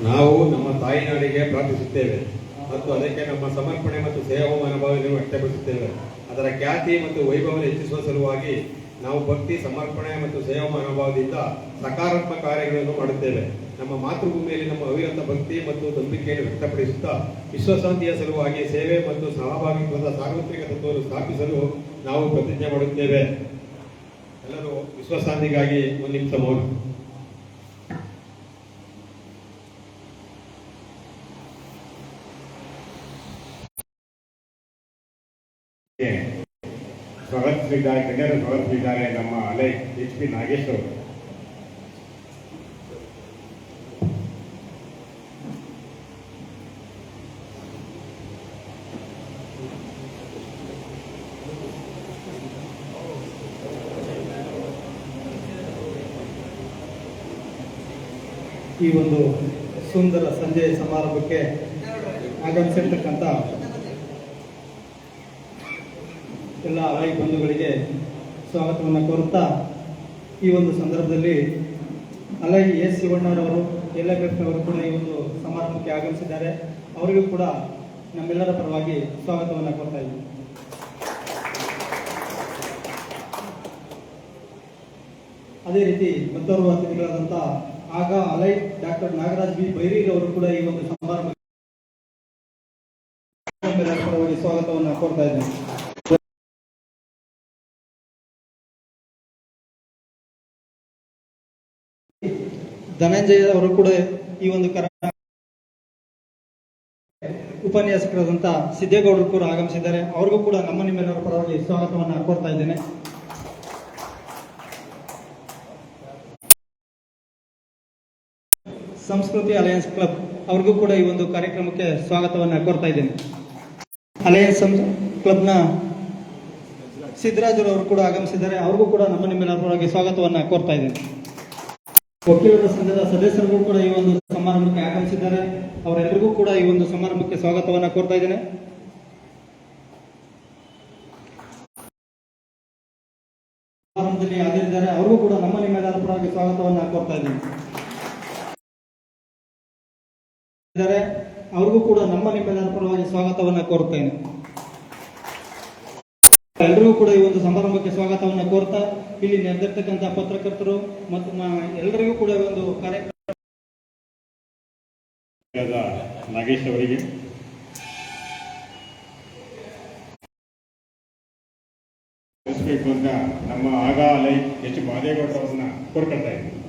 ನಾವು ನಮ್ಮ ತಾಯಿನಾಡಿಗೆ ಪ್ರಾರ್ಥಿಸುತ್ತೇವೆ ಮತ್ತು ಅದಕ್ಕೆ ನಮ್ಮ ಸಮರ್ಪಣೆ ಮತ್ತು ಸೇವಾ ಮನೋಭಾವವನ್ನು ವ್ಯಕ್ತಪಡಿಸುತ್ತೇವೆ. ಅದರ ಖ್ಯಾತಿ ಮತ್ತು ವೈಭವವನ್ನು ಹೆಚ್ಚಿಸುವ ಸಲುವಾಗಿ ನಾವು ಭಕ್ತಿ, ಸಮರ್ಪಣೆ ಮತ್ತು ಸೇವಾ ಮನೋಭಾವದಿಂದ ಸಕಾರಾತ್ಮಕ ಕಾರ್ಯಗಳನ್ನು ಮಾಡುತ್ತೇವೆ. ನಮ್ಮ ಮಾತೃಭೂಮಿಯಲ್ಲಿ ನಮ್ಮ ಅವಿರತ ಭಕ್ತಿ ಮತ್ತು ನಂಬಿಕೆಯನ್ನು ವ್ಯಕ್ತಪಡಿಸುತ್ತಾ ವಿಶ್ವಶಾಂತಿಯ ಸಲುವಾಗಿ ಸೇವೆ ಮತ್ತು ಸಹಭಾಗಿತ್ವದ ಸಾರ್ವತ್ರಿಕ ತತ್ವವನ್ನು ಸ್ಥಾಪಿಸಲು ನಾವು ಪ್ರತಿಜ್ಞೆ ಮಾಡುತ್ತೇವೆ. ಎಲ್ಲರೂ ವಿಶ್ವಶಾಂತಿಗಾಗಿ ಒಂದು ನಿಮಿಷ ಮೌನ. ಸ್ವಾಗತಿಸಿದ್ದಾರೆ, ಗಣ್ಯರು ಸ್ವಾಗತಿಸಿದ್ದಾರೆ ನಮ್ಮ ಅಲೈ HP ನಾಗೇಶ್ ಅವರು. ಈ ಒಂದು ಸುಂದರ ಸಂಜೆಯ ಸಮಾರಂಭಕ್ಕೆ ಆಗಮಿಸಿರ್ತಕ್ಕಂಥ ಎಲ್ಲ ಅಲೈ ಬಂಧುಗಳಿಗೆ ಸ್ವಾಗತವನ್ನು ಕೋರುತ್ತಾ, ಈ ಒಂದು ಸಂದರ್ಭದಲ್ಲಿ ಅಲೈ ಎಸ್ ಶಿವಣ್ಣರವರು ಎಲ್ಲೆಬ್ಬೆಫ್ನವರು ಕೂಡ ಈ ಒಂದು ಸಮಾರಂಭಕ್ಕೆ ಆಗಮಿಸಿದ್ದಾರೆ. ಅವರಿಗೂ ಕೂಡ ನಮ್ಮೆಲ್ಲರ ಪರವಾಗಿ ಸ್ವಾಗತವನ್ನು ಕೋರ್ತಾ ಇದ್ದೀವಿ. ಅದೇ ರೀತಿ ಮತ್ತೋರ್ವ ಅತಿಥಿಗಳಾದಂಥ ಆಗ ಅಲೈ ಡಾಕ್ಟರ್ ನಾಗರಾಜ್ ಬಿ ಬೈರಿರವರು ಕೂಡ ಈ ಒಂದು ಸಮಾರಂಭಕ್ಕೆ ಪರವಾಗಿ ಸ್ವಾಗತವನ್ನು ಕೋರ್ತಾ ಇದ್ದೇನೆ. ಧನಂಜಯ ಅವರು ಕೂಡ ಈ ಒಂದು ಉಪನ್ಯಾಸಕರಾದಂಥ ಸಿದ್ದೇಗೌಡರು ಕೂಡ ಆಗಮಿಸಿದ್ದಾರೆ. ಅವ್ರಿಗೂ ಕೂಡ ನಿಮ್ಮೆಲ್ಲರ ಪರವಾಗಿ ಸ್ವಾಗತವನ್ನು ಕೋರ್ತಾ ಇದ್ದೇನೆ. ಸಂಸ್ಕೃತಿ ಅಲಯನ್ಸ್ ಕ್ಲಬ್ ಅವ್ರಿಗೂ ಕೂಡ ಈ ಒಂದು ಕಾರ್ಯಕ್ರಮಕ್ಕೆ ಸ್ವಾಗತವನ್ನು ಕೋರ್ತಾ ಇದ್ದೇನೆ. ಅಲಯನ್ಸ್ ಕ್ಲಬ್ನ ಸಿದ್ದರಾಜರವರು ಕೂಡ ಆಗಮಿಸಿದ್ದಾರೆ. ಅವ್ರಿಗೂ ಕೂಡ ನಿಮ್ಮೆಲ್ಲರ ಪರವಾಗಿ ಸ್ವಾಗತವನ್ನು ಕೋರ್ತಾ ಇದ್ದೇನೆ. ವಕೀಲರ ಸಂಘದ ಸದಸ್ಯರಿಗೂ ಕೂಡ ಈ ಒಂದು ಸಮಾರಂಭಕ್ಕೆ ಆಗಮಿಸಿದ್ದಾರೆ. ಅವರೆಲ್ಲರಿಗೂ ಕೂಡ ಈ ಒಂದು ಸಮಾರಂಭಕ್ಕೆ ಸ್ವಾಗತವನ್ನು ಕೋರ್ತಾ ಇದ್ದೇನೆ. ಸಮಾರಂಭದಲ್ಲಿ ಹಾಜರಿದ್ದಾರೆ. ಅವ್ರಿಗೂ ಕೂಡ ನಿಮ್ಮೆಲ್ಲರ ಪರವಾಗಿ ಸ್ವಾಗತವನ್ನು ಕೋರ್ತಾ ಇದ್ದೇನೆ. ಅವ್ರಿಗೂ ಕೂಡ ನಿಮ್ಮೆಲ್ಲರ ಪರವಾಗಿ ಸ್ವಾಗತವನ್ನು ಕೋರುತ್ತೇನೆ. ಎಲ್ಲರಿಗೂ ಕೂಡ ಈ ಒಂದು ಸಮಾರಂಭಕ್ಕೆ ಸ್ವಾಗತವನ್ನು ಕೋರ್ತಾ, ಇಲ್ಲಿ ನೆರೆದಿರ್ತಕ್ಕಂಥ ಪತ್ರಕರ್ತರು ಮತ್ತು ಎಲ್ಲರಿಗೂ ಕೂಡ ಒಂದು ಕಾರ್ಯಕ್ರಮ ನಾಗೇಶ್ ಅವರಿಗೆ ಅಂತ ನಮ್ಮ ಆಗ ಅಲೈ H ಮಾದೇಗೌಡ ಅವರನ್ನ ಕೋರ್ಕೊಳ್ತಾ ಇದ್ದೀವಿ.